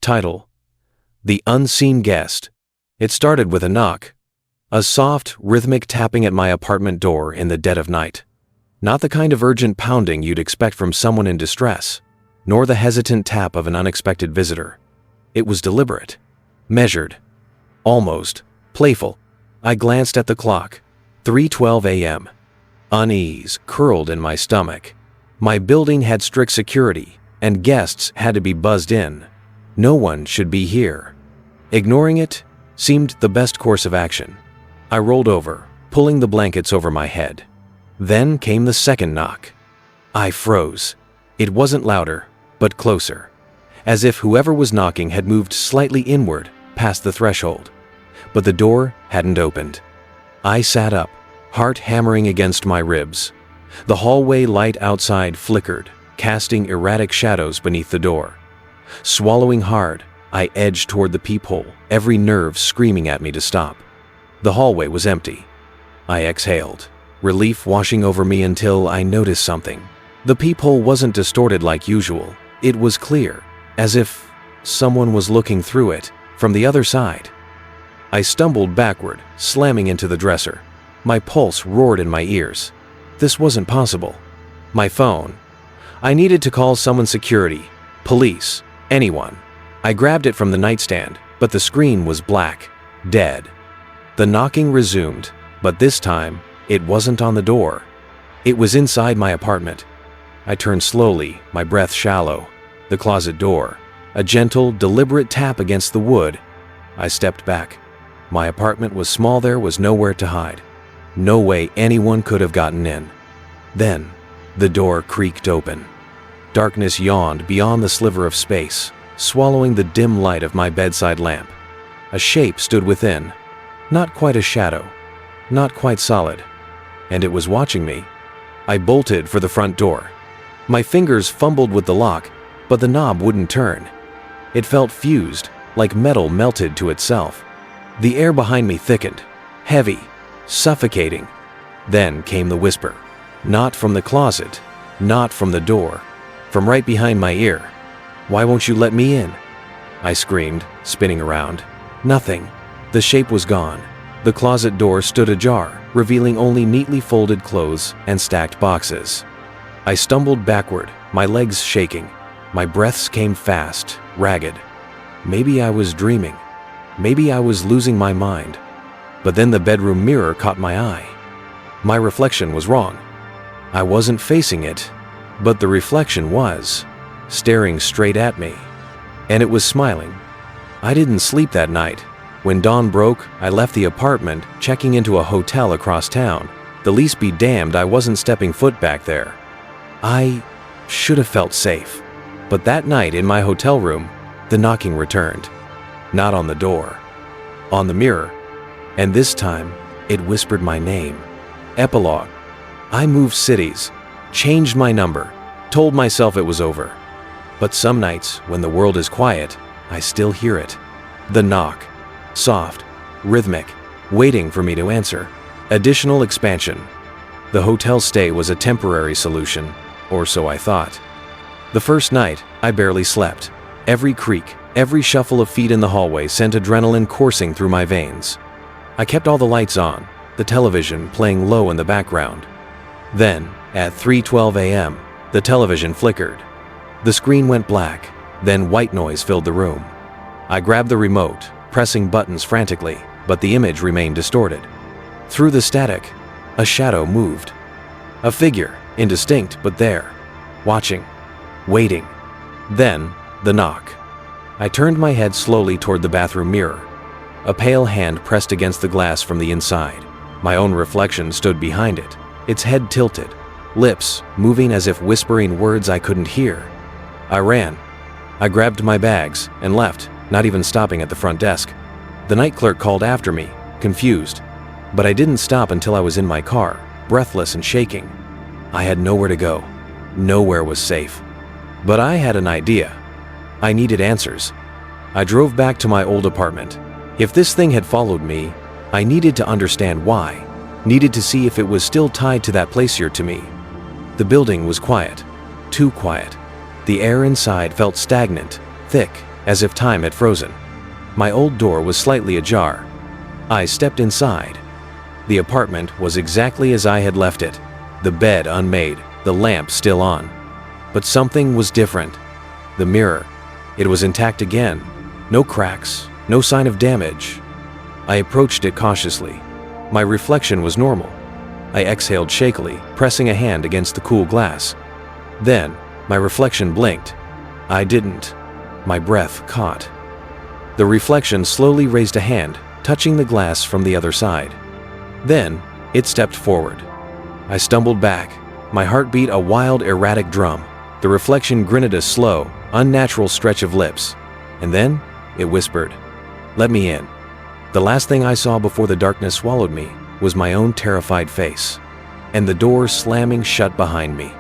Title: The Unseen Guest. It started with a knock. A soft, rhythmic tapping at my apartment door in the dead of night. Not the kind of urgent pounding you'd expect from someone in distress, nor the hesitant tap of an unexpected visitor. It was deliberate, measured, almost playful. I glanced at the clock. 3:12 a.m. Unease curled in my stomach. My building had strict security, and guests had to be buzzed in. No one should be here. Ignoring it seemed the best course of action. I rolled over, pulling the blankets over my head. Then came the second knock. I froze. It wasn't louder, but closer, as if whoever was knocking had moved slightly inward past the threshold. But the door hadn't opened. I sat up, heart hammering against my ribs. The hallway light outside flickered, casting erratic shadows beneath the door. Swallowing hard, I edged toward the peephole, every nerve screaming at me to stop. The hallway was empty. I exhaled, relief washing over me until I noticed something. The peephole wasn't distorted like usual. It was clear, as if someone was looking through it from the other side. I stumbled backward, slamming into the dresser. My pulse roared in my ears. This wasn't possible. My phone. I needed to call someone, security, police, anyone. I grabbed it from the nightstand, but the screen was black, dead. The knocking resumed, but this time, it wasn't on the door. It was inside my apartment. I turned slowly, my breath shallow. The closet door. A gentle, deliberate tap against the wood. I stepped back. My apartment was small, there was nowhere to hide. No way anyone could have gotten in. Then, the door creaked open. Darkness yawned beyond the sliver of space, swallowing the dim light of my bedside lamp. A shape stood within. Not quite a shadow. Not quite solid. And it was watching me. I bolted for the front door. My fingers fumbled with the lock, but the knob wouldn't turn. It felt fused, like metal melted to itself. The air behind me thickened, heavy, suffocating. Then came the whisper. Not from the closet, not from the door, from right behind my ear. "Why won't you let me in?" I screamed, spinning around. Nothing. The shape was gone. The closet door stood ajar, revealing only neatly folded clothes and stacked boxes. I stumbled backward, my legs shaking. My breaths came fast, ragged. Maybe I was dreaming. Maybe I was losing my mind. But then the bedroom mirror caught my eye. My reflection was wrong. I wasn't facing it, but the reflection was, staring straight at me. And it was smiling. I didn't sleep that night. When dawn broke, I left the apartment, checking into a hotel across town. The least be damned I wasn't stepping foot back there. I should have felt safe. But that night in my hotel room, the knocking returned. Not on the door, on the mirror. And this time, it whispered my name. Epilogue. I moved cities, changed my number, told myself it was over. But some nights, when the world is quiet, I still hear it. The knock. Soft, rhythmic, waiting for me to answer. Additional expansion. The hotel stay was a temporary solution, or so I thought. The first night, I barely slept. Every creak, every shuffle of feet in the hallway sent adrenaline coursing through my veins. I kept all the lights on, the television playing low in the background. Then, at 3:12 a.m., the television flickered. The screen went black, then white noise filled the room. I grabbed the remote, pressing buttons frantically, but the image remained distorted. Through the static, a shadow moved. A figure, indistinct but there, watching, waiting. Then, the knock. I turned my head slowly toward the bathroom mirror. A pale hand pressed against the glass from the inside. My own reflection stood behind it, its head tilted, lips moving as if whispering words I couldn't hear. I ran. I grabbed my bags and left, not even stopping at the front desk. The night clerk called after me, confused, but I didn't stop until I was in my car, breathless and shaking. I had nowhere to go. Nowhere was safe. But I had an idea. I needed answers. I drove back to my old apartment. If this thing had followed me, I needed to understand why. Needed to see if it was still tied to that place here to me. The building was quiet. Too quiet. The air inside felt stagnant, thick, as if time had frozen. My old door was slightly ajar. I stepped inside. The apartment was exactly as I had left it, the bed unmade, the lamp still on. But something was different. The mirror. It was intact again. No cracks, no sign of damage. I approached it cautiously. My reflection was normal. I exhaled shakily, pressing a hand against the cool glass. Then, my reflection blinked. I didn't. My breath caught. The reflection slowly raised a hand, touching the glass from the other side. Then, it stepped forward. I stumbled back, my heart beat a wild, erratic drum. The reflection grinted a slow, unnatural stretch of lips. And then, it whispered, "Let me in." The last thing I saw before the darkness swallowed me was my own terrified face, and the door slamming shut behind me.